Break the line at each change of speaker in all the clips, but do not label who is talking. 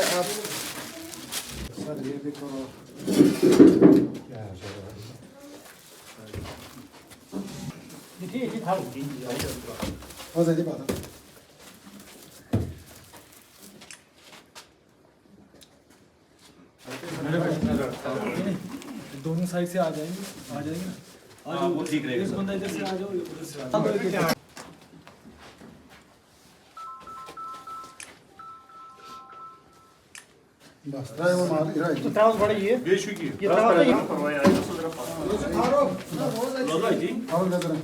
आप सर ये देखो देखिए हो जाती बात दोनों साइड से आ जाएंगे ना वो ठीक रहेगा। इस बंदा इधर से आ जाओ उधर से आ जाओ। बस ड्राइव मार इधर तो ट्राउस बड़ी है बेशु की ये ट्राउस है परवाया है तो जरा खारो लो जी और दे दे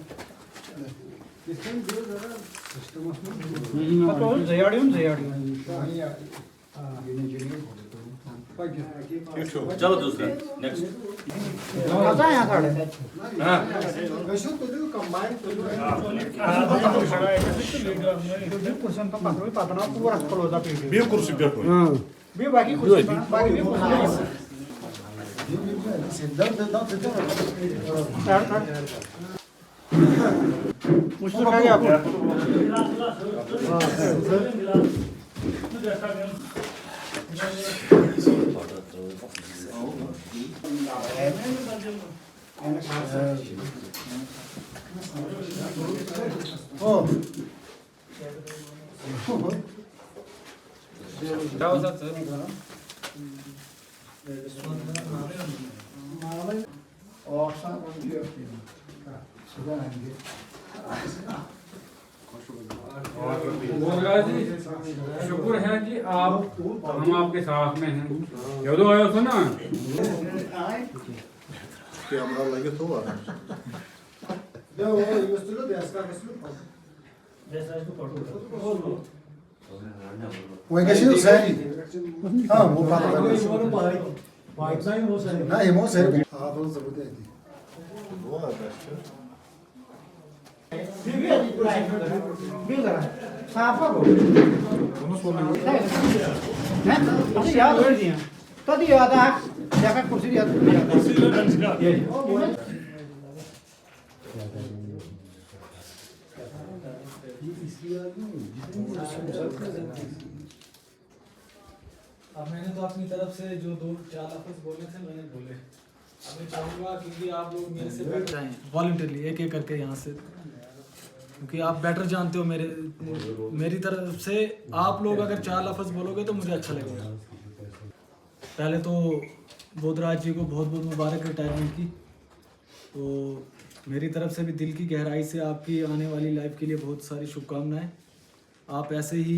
सिस्टम जो जरा सिस्टम तो जयाडियम चलो दूसरा नेक्स्ट आता है यहां खड़े हां वैसे तो जो कंबाइन तो जो पर्सन तो पातना पूरा क्लोज अप है बे कुर्सी पे हां बे बाकी कुछ बाकी भी सिद्धांत मुझसे कहा गया आपको
शुक्र है कि आप हम आपके साथ में हैं। जो आयो सुन ना
कैमरा लगे तो वो यूज टू देस का वो कैसे हो सही हां वो बात बाइक नहीं हो सही ना ये मो सही हां वो जरूरत है वो बेस्ट
अब मैंने तो अपनी तरफ से जो 2-4 लफ्ज़ बोले थे मैंने बोले। अब मैं चाहूँगा क्योंकि आप लोग मेरे से बेटर आए वॉलंटियरली एक एक करके यहाँ से, क्योंकि आप बेटर जानते हो मेरी तरफ से आप लोग अगर 4 लफ्ज़ बोलोगे तो मुझे अच्छा लगेगा। पहले तो बोधराज जी को बहुत बहुत मुबारक रिटायरमेंट की। तो मेरी तरफ से भी दिल की गहराई से आपकी आने वाली लाइफ के लिए बहुत सारी शुभकामनाएं। आप ऐसे ही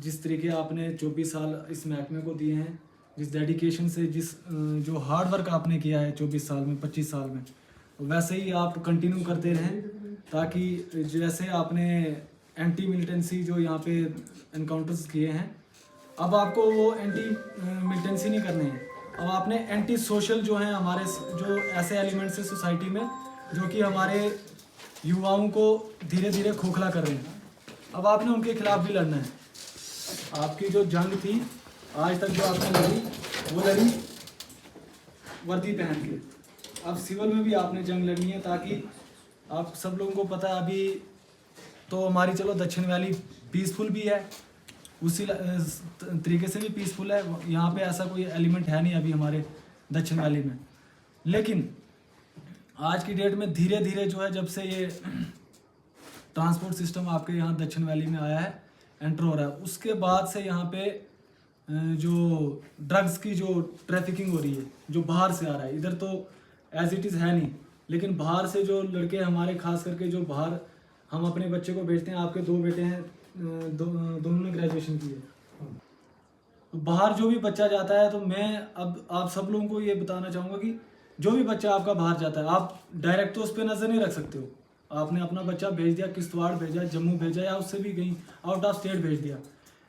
जिस तरीके आपने 24 साल इस महकमे को दिए हैं, जिस डेडिकेशन से जो हार्ड वर्क आपने किया है 24 साल में 25 साल में, वैसे ही आप कंटिन्यू करते रहें, ताकि जैसे आपने एंटी मिलिटेंसी जो यहाँ पे एनकाउंटर्स किए हैं, अब आपको वो एंटी मिलिटेंसी नहीं करने हैं। अब आपने एंटी सोशल जो हैं हमारे जो ऐसे एलिमेंट्स हैं सोसाइटी में जो कि हमारे युवाओं को धीरे धीरे खोखला कर रहे हैं, अब आपने उनके खिलाफ भी लड़ना है। आपकी जो जंग थी आज तक जो आपने लड़ी वो लड़ी वर्दी पहन के, अब सिविल में भी आपने जंग लड़नी है, ताकि आप सब लोगों को पता है अभी तो हमारी चलो दक्षिण वैली पीसफुल भी है, उसी तरीके से भी पीसफुल है। यहाँ पे ऐसा कोई एलिमेंट है नहीं अभी हमारे दक्षिण वैली में, लेकिन आज की डेट में धीरे धीरे जो है जब से ये ट्रांसपोर्ट सिस्टम आपके यहाँ दक्षिण वैली में आया है, एंटर हो रहा है, उसके बाद से यहाँ पे जो ड्रग्स की जो ट्रैफिकिंग हो रही है जो बाहर से आ रहा है, इधर तो एज इट इज़ है नहीं, लेकिन बाहर से जो लड़के हमारे खास करके जो बाहर हम अपने बच्चे को भेजते हैं, आपके 2 बेटे हैं, दोनों ने ग्रेजुएशन की है, तो बाहर जो भी बच्चा जाता है, तो मैं अब आप सब लोगों को ये बताना चाहूँगा कि जो भी बच्चा आपका बाहर जाता है, आप डायरेक्ट तो उस पर नज़र नहीं रख सकते हो। आपने अपना बच्चा भेज दिया, किश्तवाड़ भेजा, जम्मू भेजा, या उससे भी कहीं आउट ऑफ स्टेट भेज दिया,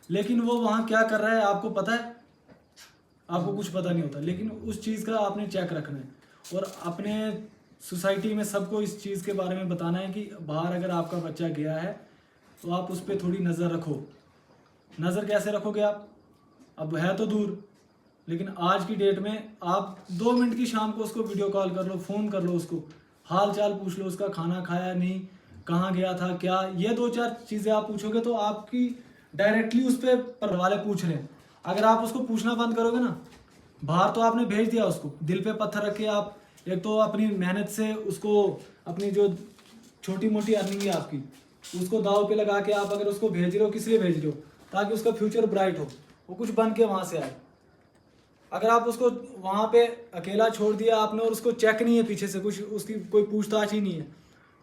लेकिन वो वहाँ क्या कर रहा है आपको पता है? आपको कुछ पता नहीं होता, लेकिन उस चीज़ का आपने चेक रखना है और अपने सोसाइटी में सबको इस चीज़ के बारे में बताना है कि बाहर अगर आपका बच्चा गया है तो आप उस पर थोड़ी नज़र रखो। नज़र कैसे रखोगे आप? अब है तो दूर, लेकिन आज की डेट में आप 2 मिनट की शाम को उसको वीडियो कॉल कर लो, फ़ोन कर लो, उसको हाल चाल पूछ लो, उसका खाना खाया नहीं, कहाँ गया था, क्या, ये 2-4 चीज़ें आप पूछोगे तो आपकी डायरेक्टली उस पर वाले पूछ रहे हैं। अगर आप उसको पूछना बंद करोगे ना, बाहर तो आपने भेज दिया उसको, दिल पे पत्थर रख के आप एक तो अपनी मेहनत से उसको, अपनी जो छोटी मोटी अर्निंग है आपकी, उसको दाव पे लगा के आप अगर उसको भेज रहे हो, किस लिए भेज रहे हो? ताकि उसका फ्यूचर ब्राइट हो, वो कुछ बन के वहाँ से आए। अगर आप उसको वहाँ पे अकेला छोड़ दिया आपने और उसको चेक नहीं है पीछे से, कुछ उसकी कोई पूछताछ ही नहीं है,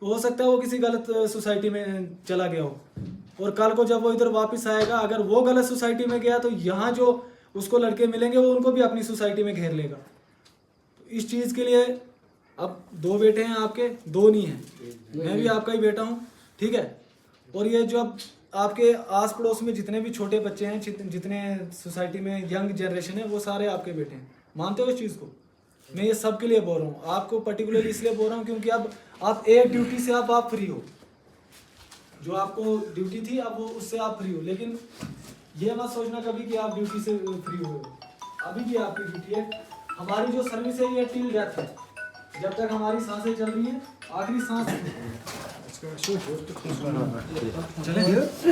तो हो सकता है वो किसी गलत सोसाइटी में चला गया हो, और कल को जब वो इधर वापस आएगा, अगर वो गलत सोसाइटी में गया तो यहाँ जो उसको लड़के मिलेंगे वो उनको भी अपनी सोसाइटी में घेर लेगा। तो इस चीज़ के लिए, अब 2 बेटे हैं आपके, 2 नहीं हैं, मैं भी आपका ही बेटा हूँ, ठीक है। और ये जो आपके आस पड़ोस में जितने भी छोटे बच्चे हैं, जितने सोसाइटी में यंग जनरेशन है, वो सारे आपके बेटे हैं। मानते हो इस चीज़ को? मैं ये सब के लिए बोल रहा हूँ, आपको पर्टिकुलरली इसलिए बोल रहा हूँ क्योंकि अब आप एक ड्यूटी से आप फ्री हो, जो आपको ड्यूटी थी अब वो उससे आप फ्री हो। लेकिन ये मत सोचना कभी कि आप ड्यूटी से फ्री हो, अभी भी आपकी ड्यूटी है। हमारी जो सर्विस है ये टिल डेथ है, जब तक हमारी सांसें चल रही हैं, आखिरी सांस चले।